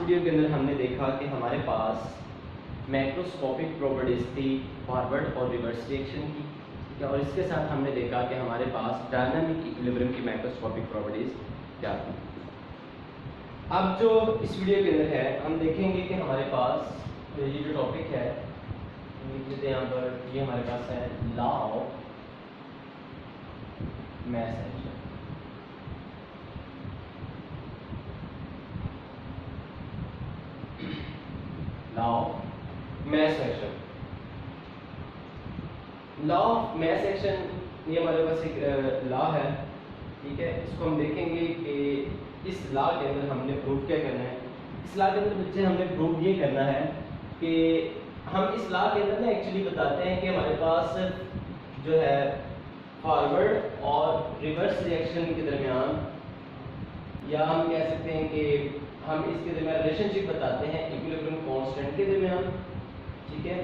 Video के अंदर हमने देखा कि हमारे पास मैक्रोस्कोपिक प्रॉपर्टीज थी फॉरवर्ड और रिवर्स रिएक्शन की, ठीक है। और इसके साथ हमने देखा कि हमारे पास डायनामिक इक्विलिब्रियम की मैक्रोस्कोपिक प्रॉपर्टीज क्या थी। अब जो इस वीडियो के अंदर है हम देखेंगे कि हमारे पास ये जो टॉपिक है लिख लेते हैं यहाँ पर, ये हमारे पास है law of mass action. Law of mass action, law of mass action ये हमारे पास एक लॉ है, ठीक है। इसको हम देखेंगे कि इस लॉ के अंदर हमने प्रूव क्या करना है। इस लॉ के अंदर बच्चे हमने प्रूव ये करना है कि हम इस लॉ के अंदर ना एक्चुअली बताते हैं कि हमारे पास जो है फॉरवर्ड और रिवर्स रिएक्शन के दरमियान, या हम कह सकते हैं कि हम इसके दरमियान रिलेशनशिप बताते हैं इक्विलिब्रियम कांस्टेंट के दरमियान, ठीक है,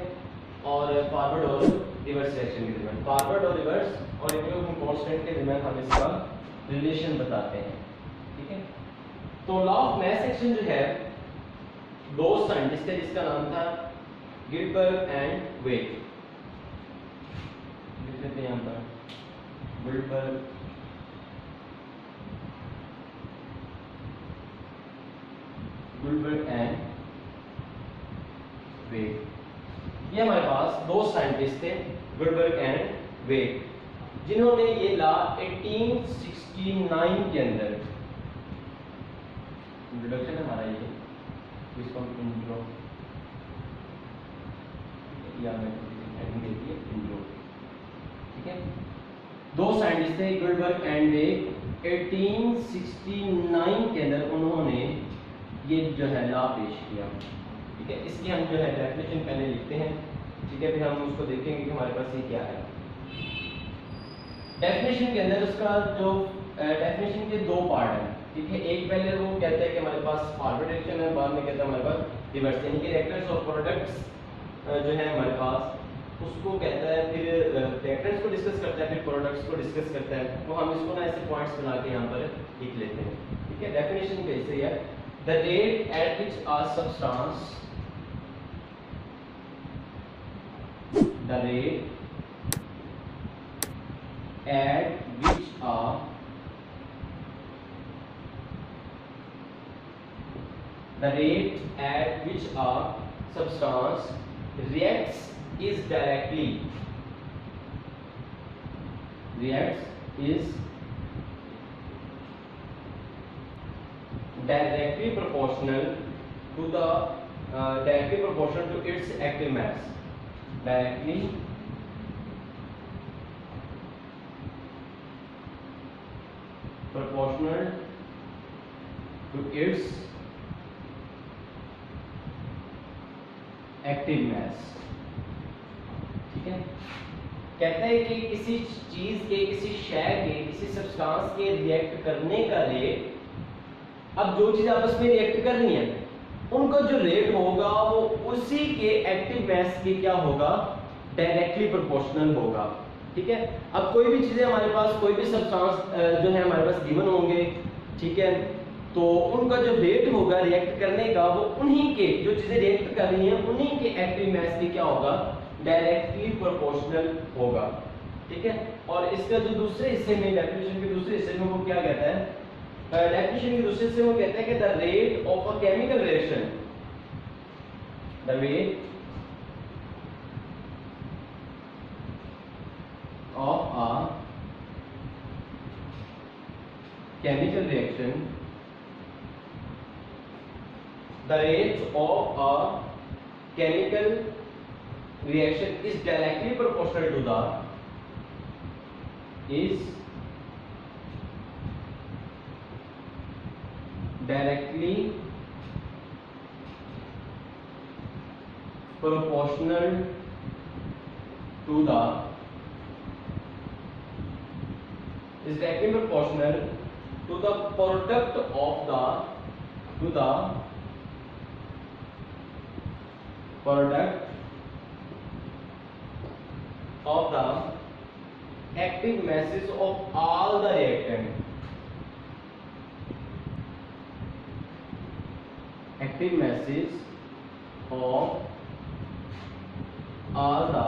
और फॉरवर्ड और रिवर्स रिएक्शन के दरमियान, फॉरवर्ड और रिवर्स और इक्विलिब्रियम कांस्टेंट के दरमियान हम इसका रिलेशन बताते हैं, ठीक है। तो लॉ ऑफ मैस एक्शन जो है दो साइंटिस्ट है जिसका नाम था गिलबर्ट एंड वेट, लिख लेते हैं यहाँ पर गिलबर्ट एंड वेट। ये हमारे पास दो साइंटिस्ट थे गिलबर्ट एंड वेट, जिन्होंने ये लॉ 1869 के अंदर, इंट्रोडक्शन है हमारा ये, इसको हम इंट्रो या हेडिंग देती है इंट्रो, ठीक है। दो साइंटिस्ट थे गिलबर्ट एंड वेट, 1869 के अंदर उन्होंने ये जो है लॉ पेश किया, ठीक है। इसकी हम जो है डेफिनेशन पहले लिखते हैं, ठीक है, फिर हम उसको देखेंगे कि हमारे पास ये क्या है। डेफिनेशन के अंदर उसका जो डेफिनेशन के दो पार्ट हैं, ठीक है। एक पहले वो कहता है कि हमारे पास फॉरवर्ड रिएक्शन है, बाद में कहता है हमारे पास रिवर्स, यानी कि रिएक्टेंट्स और प्रोडक्ट्स जो है हमारे पास, उसको कहता है, फिर रिएक्टेंट्स को डिस्कस करता है, फिर प्रोडक्ट्स को डिस्कस करता है। तो हम इसको ना ऐसे पॉइंट्स बना के यहाँ पर लिख लेते हैं, ठीक है। डेफिनेशन कैसे है, the rate at which a substance, the rate at which a the rate at which a substance reacts is directly proportional to the directly proportional to its active mass, directly proportional to its active mass, ठीक है। कहता है कि किसी चीज के, किसी शय के, किसी सब्सटेंस के रिएक्ट करने का रेट, अब जो चीज आपस में रिएक्ट कर रही है उनका जो रेट होगा वो उसी के एक्टिव मैस के क्या होगा, डायरेक्टली प्रोपोर्शनल होगा, ठीक है। अब कोई भी चीजें हमारे पास, कोई भी सब्सटेंस जो है हमारे पास गिवन होंगे, ठीक है, तो उनका जो रेट होगा रिएक्ट करने का वो उन्हीं के, जो चीजें रिएक्ट कर रही हैं उन्हीं के एक्टिव मैस के क्या होगा, डायरेक्टली प्रोपोर्शनल होगा, ठीक है। और इसका जो दूसरे हिस्से में, डेफिनेशन के दूसरे हिस्से में वो क्या कहता है, डेफिनेशन के दूसरे से वो कहता है कि the rate of a chemical reaction, the rate of a chemical reaction, the rate of a chemical reaction is directly proportional to the, is directly proportional to the, is directly proportional to the product of the, to the product of the active masses of all the reactant, active masses of all the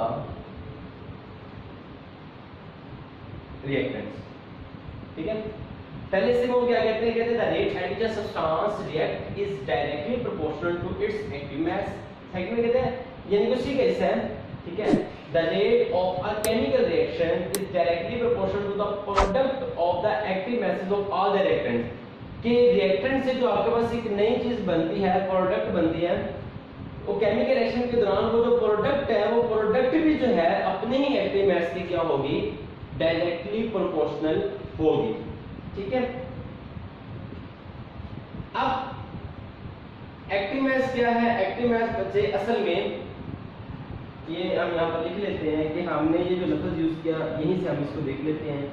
reactants. ठीक है, पहले से वो क्या कहते हैं the rate at which a substance react is directly proportional to its active mass. Second में कहते हैं यानी कि उसी केस है, ठीक है, the rate of a chemical reaction is directly proportional to the product of the active masses of all the reactants. कि रिएक्टेंट से जो आपके पास एक नई चीज बनती है, प्रोडक्ट बनती है, वो केमिकल रिएक्शन के दौरान वो जो प्रोडक्ट है, वो प्रोडक्ट भी जो है अपने ही एक्टिव मास की क्या होगी, डायरेक्टली प्रोपोर्शनल होगी। ठीक है, अब एक्टिव मास क्या है? एक्टिव मास बच्चे असल में ये हम यहाँ पर लिख लेते हैं कि हमने ये जो लफ्ज यूज किया यहीं से हम इसको देख लेते हैं।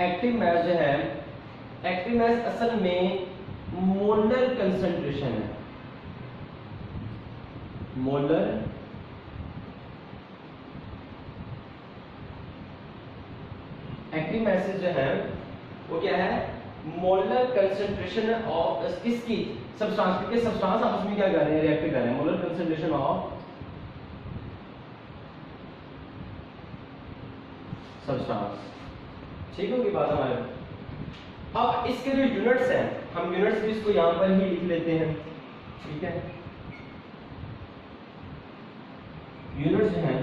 एक्टिव मास जो है, एक्टिव मास असल में मोलर कंसंट्रेशन है। मोलर एक्टिव मास जो है वो क्या है? मोलर कंसंट्रेशन ऑफ किसकी? सब्सटेंस। क्योंकि सब्सटेंस आपस में क्या कर रहे हैं? रिएक्ट कर रहे हैं। Molar concentration of substance. ठीक होगी बात हमारे। अब इसके जो यूनिट्स हैं, हम यूनिट्स भी इसको यहां पर ही लिख लेते हैं। ठीक है, यूनिट्स जो हैं,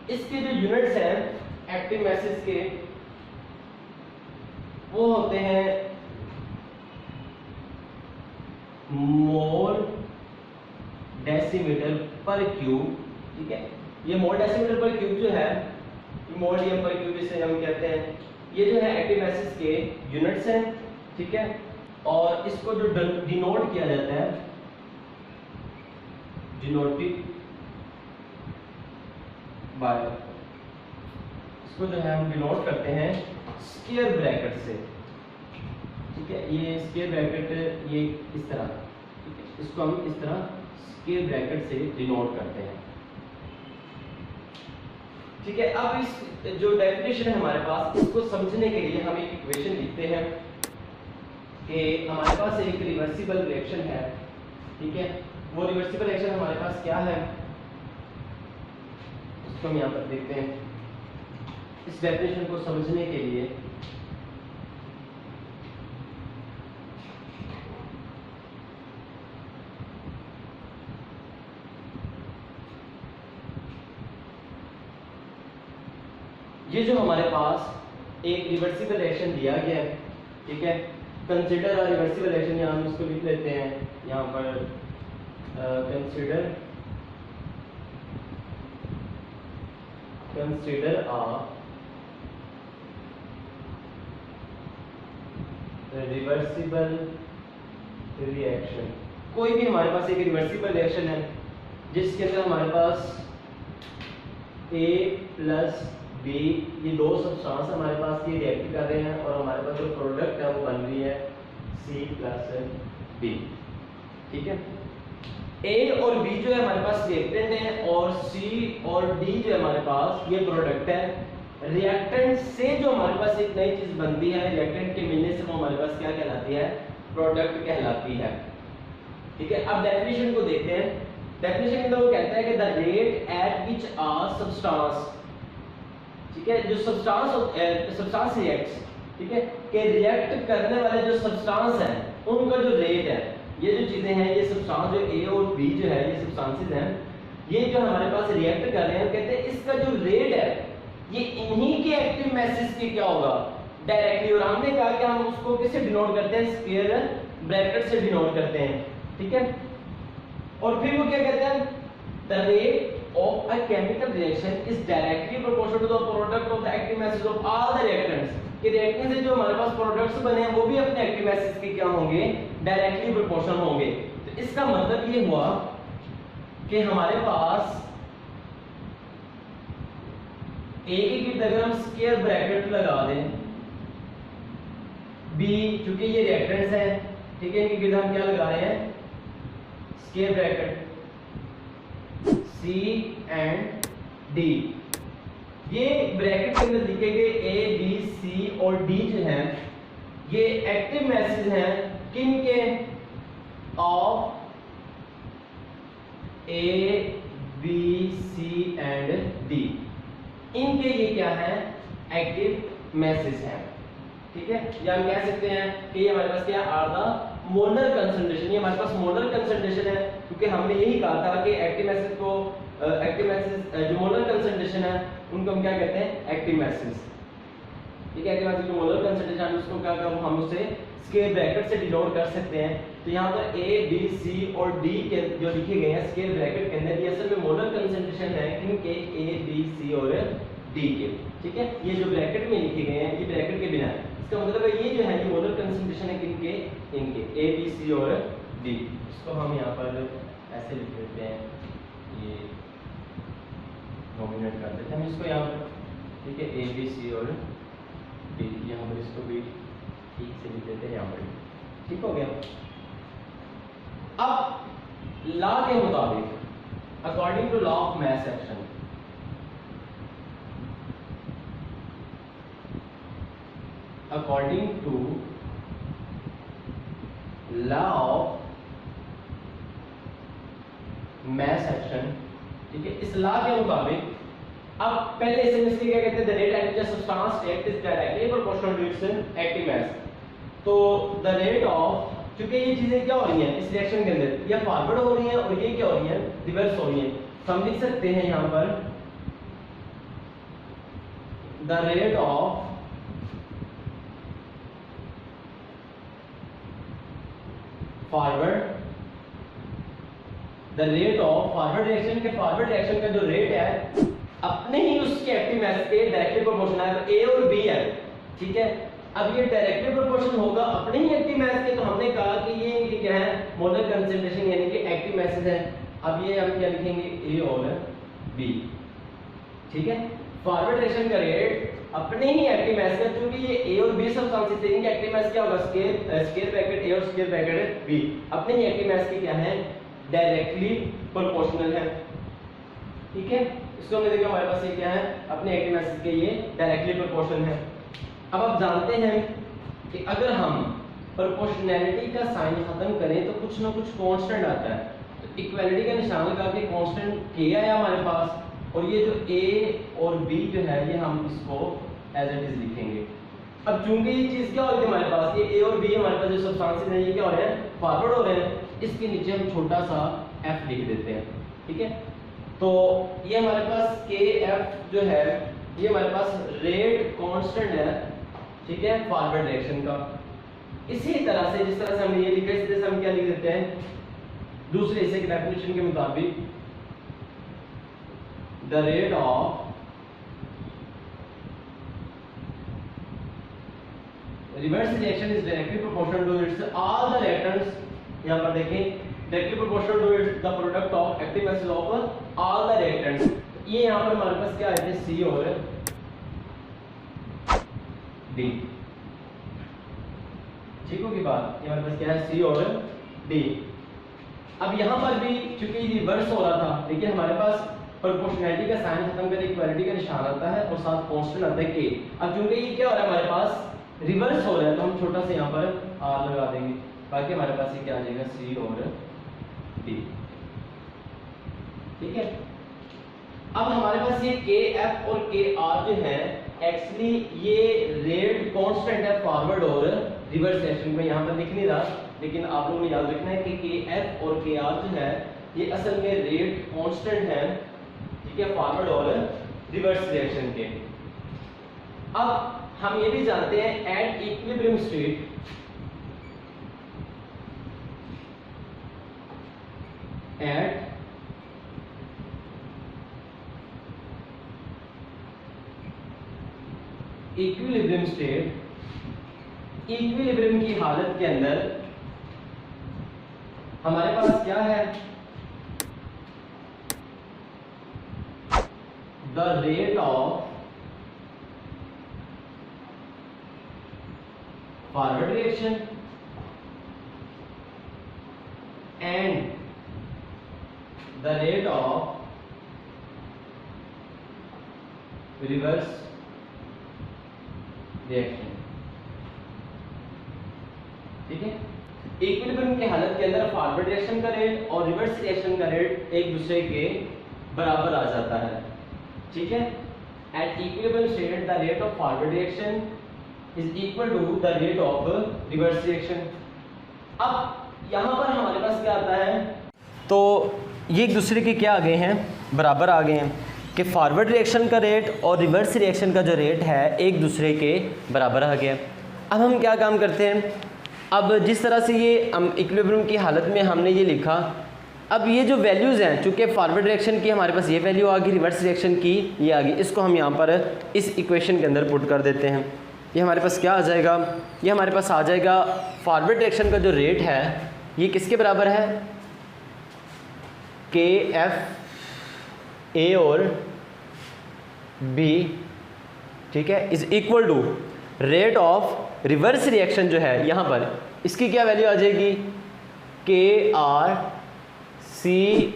इसके जो यूनिट्स हैं एक्टिव मैसेज के, वो होते हैं मोल डेसीमीटर पर क्यूब। ठीक है, ये मोल डेसीमीटर पर क्यूब जो है, मोलियम पर क्यूब जिसे हम कहते हैं, ये जो है एक्टिव मैसेज के यूनिट्स हैं। ठीक है, और इसको जो डिनोट किया जाता है, डिनोटेड बाय, इसको जो है हम डिनोट करते हैं स्क्वायर ब्रैकेट से। ठीक है, ये स्क्वायर ब्रैकेट ये इस तरह, ठीक है, इसको हम इस तरह स्क्वायर ब्रैकेट से डिनोट करते हैं। ठीक है, अब इस जो डेफिनेशन है हमारे पास, इसको समझने के लिए हम एक इक्वेशन लिखते हैं कि हमारे पास एक रिवर्सिबल रिएक्शन है। ठीक है, वो रिवर्सिबल रिएक्शन हमारे पास क्या है, इसको हम यहाँ पर देखते हैं। इस डेफिनेशन को समझने के लिए ये जो हमारे पास एक रिवर्सिबल रिएक्शन दिया गया है, ठीक है, कंसीडर अ रिवर्सिबल रिएक्शन, यहाँ हम इसको लिख लेते हैं यहाँ पर कंसीडर अ रिवर्सिबल रिएक्शन। कोई भी हमारे पास एक रिवर्सिबल रिएक्शन है जिसके अंदर हमारे पास A प्लस B, ये दो सब्सटेंस हमारे पास ये रिएक्ट कर रहे हैं, और हमारे पास जो प्रोडक्ट है वो बन रही है C प्लस B। ठीक है, A और B जो है हमारे पास रिएक्टेंट है, और C और D जो है हमारे पास ये प्रोडक्ट है। रिएक्टेंट से जो हमारे पास एक नई चीज बनती है, रिएक्टेंट के मिलने से वो हमारे पास क्या कहलाती है? प्रोडक्ट कहलाती है। ठीक है, अब डेफिनेशन को देखते हैं। डेफिनेशन के अंदर वो कहता है कि the rate at which a substance, ठीक है, जो सब्सटेंस रिएक्ट्स, ठीक है, कि रिएक्ट करने वाले जो सब्सटेंस हैं उनका जो रेट है, ये जो चीजें हैं, ये सब्सटेंस जो A और B जो है, ये सब्सटेंसेस हैं, ये जो हमारे पास रिएक्ट कर रहे हैं, कहते हैं इसका जो रेट है ये इन्हीं के एक्टिव मैसेज के क्या होगा? डायरेक्टली। और हमने कहा कि हम उसको किससे डिनोट करते हैं? स्क्वायर ब्रैकेट से डिनोट करते हैं। ठीक है, और फिर वो क्या कहते हैं? The rate of a chemical reaction is directly proportional to the product of the active masses of all the reactants. कि रिएक्टेंट से जो हमारे पास प्रोडक्ट्स बने हैं वो भी अपने एक्टिव मैसेज के क्या होंगे? डायरेक्टली प्रोपोर्शनल होंगे। तो इसका मतलब ये हुआ कि हमारे पास A के गिर्द अगर हम स्क्वायर ब्रैकेट लगा दें, B चूंकि ये रिएक्टेंट्स हैं, ठीक है, इनके गिर्द हम क्या लगा रहे हैं? Square bracket, C and D। ये ब्रैकेट के अंदर लिखे गए A, B, C और D जो हैं, ये एक्टिव मैसेज हैं किन के? Of A B C and D, इनके ये क्या है, एक्टिव मैसेज है। ठीक है, या हम कह सकते हैं कि ये हमारे पास क्या आर द मोलर कंसंट्रेशन, ये हमारे पास मोलर कंसंट्रेशन है, क्योंकि हमने यही कहा था कि एक्टिव मैसेज को एक्टिव मैसेज जो मोलर कंसंट्रेशन है उनको हम क्या कहते हैं, एक्टिव मैसेज। ठीक है, एक्टिव मैसेज जो मोलर कंसंट्रेशन उसको क्या हम उसे स्क्वायर ब्रैकेट से डिनोट कर सकते हैं। तो यहाँ पर ए बी सी और डी के जो लिखे गए हैं स्क्वायर ब्रैकेट के अंदर, ये असल में मोलर कंसंट्रेशन है इनके ए बी सी और डी के। ठीक है, ये जो ब्रैकेट में लिखे गए हैं ये ब्रैकेट के बिना है, इसका मतलब है ये जो है ये मोलर कंसंट्रेशन है किनके, इनके ए बी सी और डी। इसको हम यहाँ पर ऐसे लिख देते हैं, ये नॉमिनेट कर देते हैं हम इसको यहाँ पर। ठीक है, ए बी सी और डी, यहाँ पर इसको भी ठीक से लिख देते हैं यहाँ पर। ठीक हो गया। अब लॉ के मुताबिक, according to law of mass action, according to law of mass action, ठीक है, इस लॉ के मुताबिक अब पहले इसे इसलिए क्या कहते हैं, the rate at which substance act is directly proportional to its active mass. तो द रेट ऑफ, क्योंकि ये चीजें क्या हो रही हैं इस रिएक्शन के अंदर, ये फॉरवर्ड हो रही हैं और ये क्या हो रही हैं, रिवर्स हो रही हैं। तो हम लिख सकते हैं यहां पर the rate of forward, the rate of forward reaction के, फॉरवर्ड रिएक्शन का जो रेट है अपने ही उसके एक्टिव मास के डायरेक्टली प्रोपोर्शनल है। तो ए और बी है, ठीक है, अब ये डायरेक्टली प्रोपोर्शनल होगा अपने ही एक्टिव मास के। तो हमने कहा कि ये इनकी क्या है, मोलर कंसंट्रेशन यानी कि एक्टिव मासेस है। अब ये हम क्या लिखेंगे, ए और बी। ठीक है, फॉरवर्ड रिएक्शन का रेट अपने ही एक्टिव मास का, क्योंकि ये ए और बी सब्सटेंसेस हैं, इनका एक्टिव मास क्या होगा, स्क्वायर ब्रैकेट ए और स्क्वायर ब्रैकेट बी, अपने ही एक्टिव मास के क्या है, डायरेक्टली प्रोपोर्शनल है। ठीक है, इसको हमने देखा हमारे पास ये क्या है, अपने एक्टिव मास के ये डायरेक्टली प्रोपोर्शनल है। अब आप जानते हैं कि अगर हम प्रोपोर्शनैलिटी का साइन खत्म करें तो कुछ ना कुछ कांस्टेंट आता है। तो इक्वालिटी का निशान लगा के कांस्टेंट के आया हमारे पास, और ये जो ए और बी जो है ये हम इसको एज इट इज लिखेंगे। अब चूंकि ये चीज क्या हो रही है हमारे पास, ये ए और बी हमारे पास जो सब्सटेंसेस हैं ये क्या हो रहे हैं, फॉरवर्ड हो रहे हैं, इसके नीचे हम छोटा सा एफ लिख देते हैं। ठीक है, तो ये हमारे पास के एफ जो है ये हमारे पास रेट कांस्टेंट है, ठीक है, फॉरवर्ड डायरेक्शन का। इसी तरह से जिस तरह से हमने ये लिखा है, इस तरह से हम क्या लिख देते हैं दूसरे हिस्से की डेफिनेशन के मुताबिक, the rate of reverse reaction is directly proportional to its all the reactants. यहां पर देखें, directly proportional to its the product of active masses of all the reactants. ये यहां पर हमारे पास क्या है, सी और डी। ठीक होगी बात, ये हमारे पास क्या है, सी और डी। अब यहां पर भी चूंकि रिवर्स हो रहा था, देखिए हमारे पास प्रोपोर्शनैलिटी का साइन खत्म करके इक्वालिटी का निशान आता है और साथ कांस्टेंट आता है के। अब चूंकि ये क्या हो रहा है हमारे पास, रिवर्स हो रहा है, तो हम छोटा सा यहां पर आर लगा देंगे, बाकी हमारे पास ये क्या आ जाएगा, सी और डी। ठीक है, अब हमारे पास ये के एफ और के आर जो है एक्चुअली ये रेट कांस्टेंट है फॉरवर्ड और रिवर्स रिएक्शन में, यहां पर लिख नहीं रहा, लेकिन आप लोगों ने याद रखना है कि के एफ और के आर जो है ये असल में रेट कांस्टेंट है, ठीक है, फॉरवर्ड और रिवर्स रिएक्शन के। अब हम ये भी जानते हैं at equilibrium state, at equilibrium state, equilibrium की हालत के अंदर हमारे पास क्या है, the rate of forward reaction and the rate of reverse reaction. ठीक है, इक्विलिब्रियम की हालत के अंदर फॉरवर्ड रिएक्शन का रेट और रिवर्स रिएक्शन का रेट एक दूसरे के बराबर आ जाता है, ठीक है। At equilibrium state the rate of forward reaction is equal to the rate of reverse reaction. अब यहां पर हमारे पास क्या आता है, तो ये एक दूसरे के क्या आ गए हैं, बराबर आ गए हैं कि फॉरवर्ड रिएक्शन का रेट और रिवर्स रिएक्शन का जो रेट है एक दूसरे के बराबर आ गया। अब हम क्या काम करते हैं, अब जिस तरह से ये इक्विलिब्रियम की हालत में हमने ये लिखा, अब ये जो वैल्यूज़ हैं, चूँकि फॉरवर्ड रिएक्शन की हमारे पास ये वैल्यू आ गई, रिवर्स रिएक्शन की ये आ गई, इसको हम यहाँ पर इस इक्वेशन के अंदर पुट कर देते हैं। ये हमारे पास क्या आ जाएगा, ये हमारे पास आ जाएगा फॉरवर्ड रिएक्शन का जो रेट है ये किसके बराबर है, के एफ ए और बी, ठीक है, is equal to rate of reverse reaction जो है यहाँ पर इसकी क्या वैल्यू आ जाएगी, के आर सी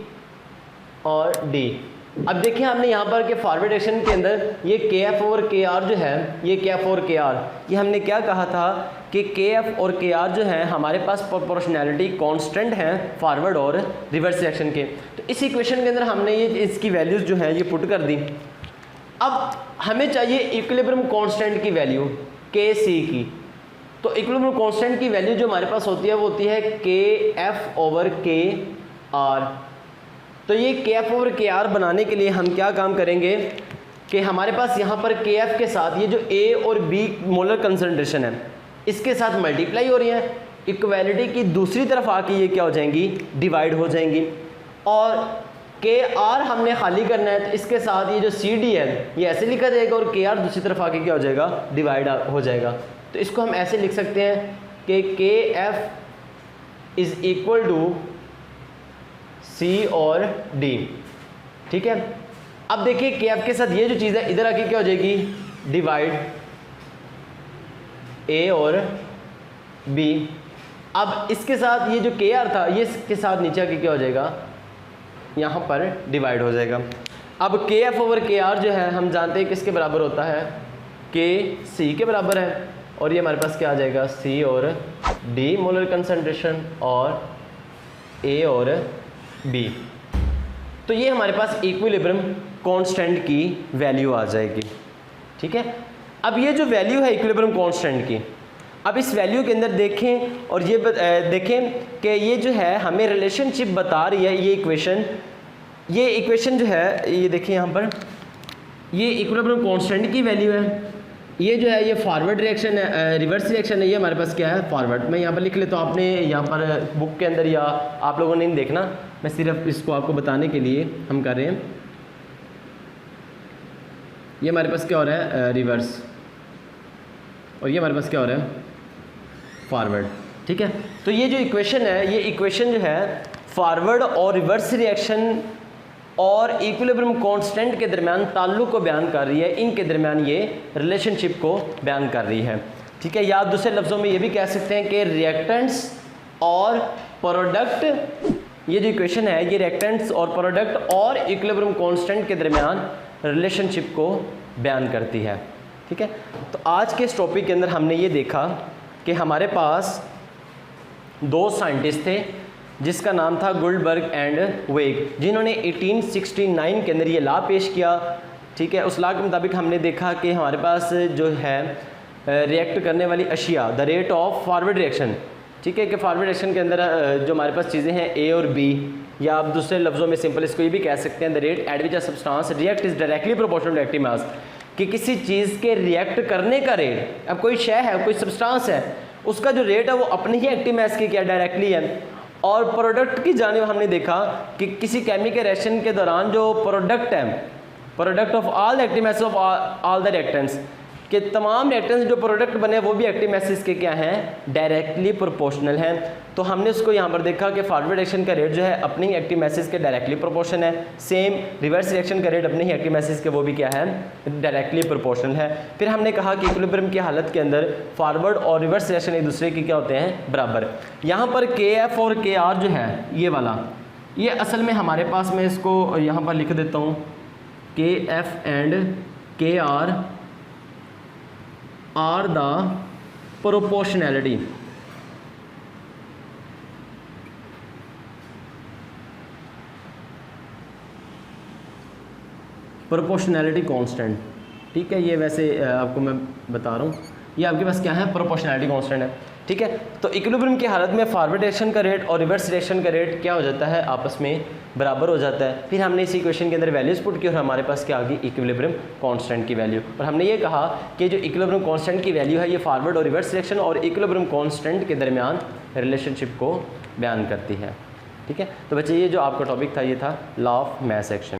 और डी। अब देखिए हमने यहाँ पर के फॉरवर्ड रिएक्शन के अंदर ये के एफ और के आर जो है, ये के एफ और के आर, ये हमने क्या कहा था कि के एफ और के आर जो है हमारे पास प्रोपोर्शनैलिटी कांस्टेंट हैं फॉरवर्ड और रिवर्स रिएक्शन के। तो इस इक्वेशन के अंदर हमने ये इसकी वैल्यूज़ जो है ये पुट कर दी। अब हमें चाहिए इक्विलिब्रियम कांस्टेंट की वैल्यू के सी की। तो इक्विलिब्रियम कांस्टेंट की वैल्यू जो हमारे पास होती है वो होती है के एफ ओवर के आर। तो ये के एफ ओवर के आर बनाने के लिए हम क्या काम करेंगे कि हमारे पास यहाँ पर के एफ के साथ ये जो ए और बी मोलर कंसंट्रेशन है इसके साथ मल्टीप्लाई हो रही है, इक्वालिटी की दूसरी तरफ आके ये क्या हो जाएंगी, डिवाइड हो जाएंगी। और के आर हमने खाली करना है, तो इसके साथ ये जो सी डी है ये ऐसे लिखा जाएगा और के आर दूसरी तरफ आके क्या हो जाएगा, डिवाइड हो जाएगा। तो इसको हम ऐसे लिख सकते हैं कि के एफ इज इक्वल टू सी और डी, ठीक है। अब देखिए के एफ के साथ ये जो चीज़ है इधर आके क्या हो जाएगी, डिवाइड ए और बी। अब इसके साथ ये जो के आर था ये इसके साथ नीचे आके क्या हो जाएगा, यहाँ पर डिवाइड हो जाएगा। अब के एफ ओवर के आर जो है हम जानते हैं किसके बराबर होता है, के सी के बराबर है। और ये हमारे पास क्या आ जाएगा, सी और डी मोलर कंसंट्रेशन और ए और बी। तो ये हमारे पास इक्विलिब्रियम कांस्टेंट की वैल्यू आ जाएगी, ठीक है। अब ये जो वैल्यू है इक्विलिब्रियम कांस्टेंट की, अब इस वैल्यू के अंदर देखें और ये देखें कि ये जो है हमें रिलेशनशिप बता रही है। ये इक्वेशन जो है ये देखिए यहाँ पर ये इक्विलिब्रियम कांस्टेंट की वैल्यू है। ये जो है ये फॉरवर्ड रिएक्शन है, रिवर्स रिएक्शन है, ये हमारे पास क्या है, फॉरवर्ड। मैं यहाँ पर लिख लेता हूँ, आपने यहाँ पर बुक के अंदर या आप लोगों ने नहीं देखना, मैं सिर्फ इसको आपको बताने के लिए हम कर रहे हैं। ये हमारे पास क्या हो रहा है, रिवर्स, और ये हमारे पास क्या हो रहा है, फॉरवर्ड, ठीक है। तो ये जो इक्वेशन है ये इक्वेशन जो है फॉरवर्ड और रिवर्स रिएक्शन और इक्विलिब्रियम कांस्टेंट के दरमियान ताल्लुक को बयान कर रही है, इनके दरमियान ये रिलेशनशिप को बयान कर रही है, ठीक है। या दूसरे लफ्ज़ों में ये भी कह सकते हैं कि रिएक्टेंट्स और प्रोडक्ट, ये जो इक्वेशन है ये रिएक्टेंट्स और प्रोडक्ट और इक्विलिब्रियम कांस्टेंट के दरमियान रिलेशनशिप को बयान करती है, ठीक है। तो आज के इस टॉपिक के अंदर हमने ये देखा कि हमारे पास दो साइंटिस्ट थे जिसका नाम था गुल्डबर्ग एंड वेग, जिन्होंने 1869 के अंदर ये लॉ पेश किया, ठीक है। उस लॉ के मुताबिक हमने देखा कि हमारे पास जो है रिएक्ट करने वाली अशिया, the rate of forward reaction, ठीक है, कि फॉरवर्ड रिएक्शन के अंदर जो हमारे पास चीज़ें हैं ए और बी, या आप दूसरे लफ्ज़ों में सिंपल इसको ये भी कह सकते हैं the rate at which a substance react is directly proportional to active mass, कि किसी चीज़ के रिएक्ट करने का रेट, अब कोई शय है, कोई सब्सटेंस है, उसका जो रेट है वो अपनी ही एक्टिव मास की क्या डायरेक्टली है। और प्रोडक्ट की जानिब हमने देखा कि किसी केमिकल रिएक्शन के दौरान जो प्रोडक्ट है, product of all the active mass of all the reactants, कि तमाम रिएक्टेंट्स जो प्रोडक्ट बने वो भी एक्टिव मासेस के क्या हैं, डायरेक्टली प्रोपोर्शनल हैं। तो हमने उसको यहाँ पर देखा कि फॉरवर्ड रिएक्शन का रेट जो है अपनी एक्टिव मासेस के डायरेक्टली प्रोपोर्शन है, सेम रिवर्स रिएक्शन का रेट अपनी ही एक्टिव मासेस के वो भी क्या है, डायरेक्टली प्रोपोर्शनल है। फिर हमने कहा कि इक्विलिब्रियम की हालत के अंदर फॉरवर्ड और रिवर्स रिएक्शन एक दूसरे के क्या होते हैं, बराबर। यहाँ पर के एफ और के आर जो है ये वाला, ये असल में हमारे पास, मैं इसको यहाँ पर लिख देता हूँ, K F and K R the proportionality proportionality constant, ठीक है। ये वैसे आपको मैं बता रहा हूँ, ये आपके पास क्या है, प्रोपोर्शनैलिटी कांस्टेंट है, ठीक है। तो इक्विलिब्रियम की हालत में फॉरवर्ड डायरेक्शन का रेट और रिवर्स डायरेक्शन का रेट क्या हो जाता है, आपस में बराबर हो जाता है। फिर हमने इस इक्वेशन के अंदर वैल्यूज पुट की और हमारे पास क्या आ गई, इक्विलिब्रियम कांस्टेंट की वैल्यू। और हमने ये कहा कि जो इक्विलिब्रियम कांस्टेंट की वैल्यू है ये फॉरवर्ड और रिवर्स डायरेक्शन और इक्विलिब्रियम कांस्टेंट के दरमियान रिलेशनशिप को बयान करती है, ठीक है। तो बच्चे ये जो आपका टॉपिक था ये था लॉ ऑफ मास एक्शन।